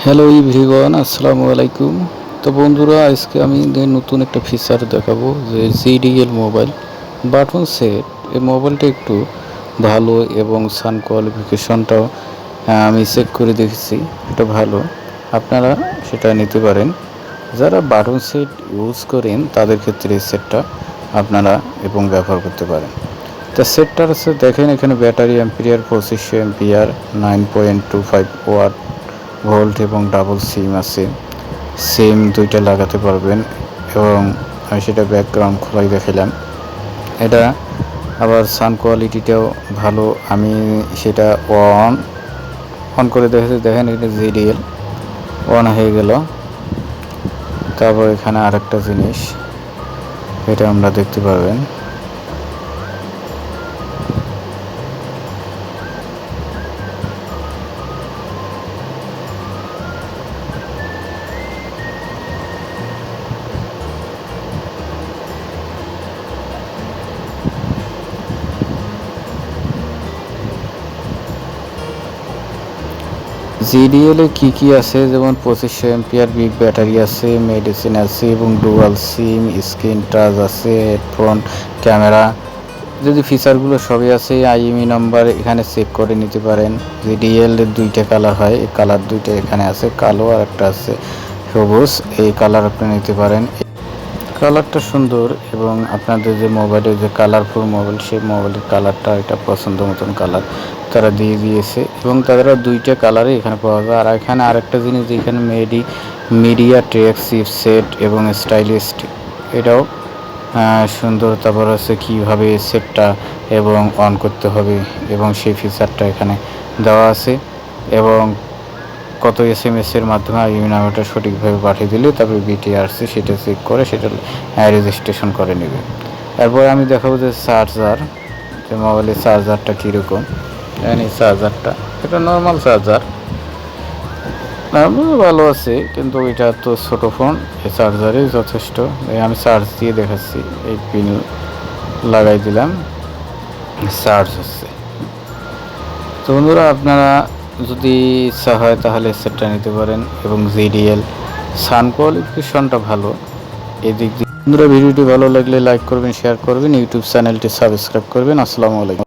Hello everyone, আসসালামু আলাইকুম। তো বন্ধুরা, আজকে আমি নতুন একটা ফিচার দেখাবো যে GDL মোবাইল বাটন সেট। এই মোবাইলটা একটু ভালো এবং সাউন্ড কোয়ালিফিকেশনটাও আমি চেক করে দেখেছি, এটা ভালো। আপনারা সেটা নিতে পারেন। যারা বাটন সেট ইউজ করেন তাদের ক্ষেত্রে এই সেটটা আপনারা এবং ব্যবহার করতে পারেন। তা সেটটার আছে দেখেন, এখানে battery ampere 2500 ampere, 9.25 watt volt এবং ডাবল সিম আছে। সিম দুইটা লাগাতে পারবেন এবং আমি সেটা ব্যাকগ্রাউন্ড খোলাই দেখালাম। এটা আবার সাউন্ড কোয়ালিটিটাও ভালো। আমি সেটা অন অন করে দেখেছি, দেখেন এটা GDL অন হয়ে গেল। তারপর এখানে আরেকটা জিনিস এটা আমরা দেখতে পারবেন, GDL এ কী আছে, যেমন 2500 এম্পিয়ার বিগ ব্যাটারি আছে, মেডিসিন আছে এবং ডুয়াল সিম, স্ক্রিন টাচ আছে, হেডফোন, ক্যামেরা, যদি ফিচারগুলো সবই আছে। IMEI নাম্বার এখানে চেক করে নিতে পারেন। GDL এর দুইটা কালার হয়, এই কালার দুইটা এখানে আছে, কালো আর একটা আছে সবুজ। এই কালার আপনি নিতে পারেন। কালারটা সুন্দর এবং আপনাদের যে মোবাইলের যে কালারফুল মোবাইল, সেই মোবাইলের কালারটা এটা পছন্দ মতন কালার তারা দিয়ে দিয়েছে এবং তারা দুইটা কালারে এখানে পাওয়া যায়। আর এখানে আরেকটা জিনিস, এখানে মিডিয়া ট্রেক চিপসেট এবং স্টাইলিস্ট, এটাও সুন্দর। তারপর হচ্ছে কীভাবে সেটটা এবং অন করতে হবে এবং সেই ফিচারটা এখানে দেওয়া আছে এবং কত SMS এর মাধ্যমে IMEI নাম্বারটা সঠিকভাবে পাঠিয়ে দিলে তারপরে BTRC সেটা চেক করে সেটা রেজিস্ট্রেশন করে নেবে। এরপর আমি দেখাবো যে চার্জার, যে মোবাইলের চার্জারটা কীরকম। এই চার্জারটা এটা নর্মাল চার্জার, ভালো আছে, কিন্তু এটা তো ছোটো ফোন, এই চার্জারে যথেষ্ট। আমি চার্জ দিয়ে দেখাচ্ছি, এই পিন লাগাই দিলাম, চার্জ হচ্ছে। তো বন্ধুরা, আপনারা যদি ইচ্ছা হয় তাহলে সেটটা নিতে পারেন এবং GDL সাউন্ড কোয়ালিফিকেশনটা ভালো। এদিক দিয়ে বন্ধুরা, ভিডিওটি ভালো লাগলে লাইক করবেন, শেয়ার করবেন, ইউটিউব চ্যানেলটি সাবস্ক্রাইব করবেন। আসসালামু আলাইকুম।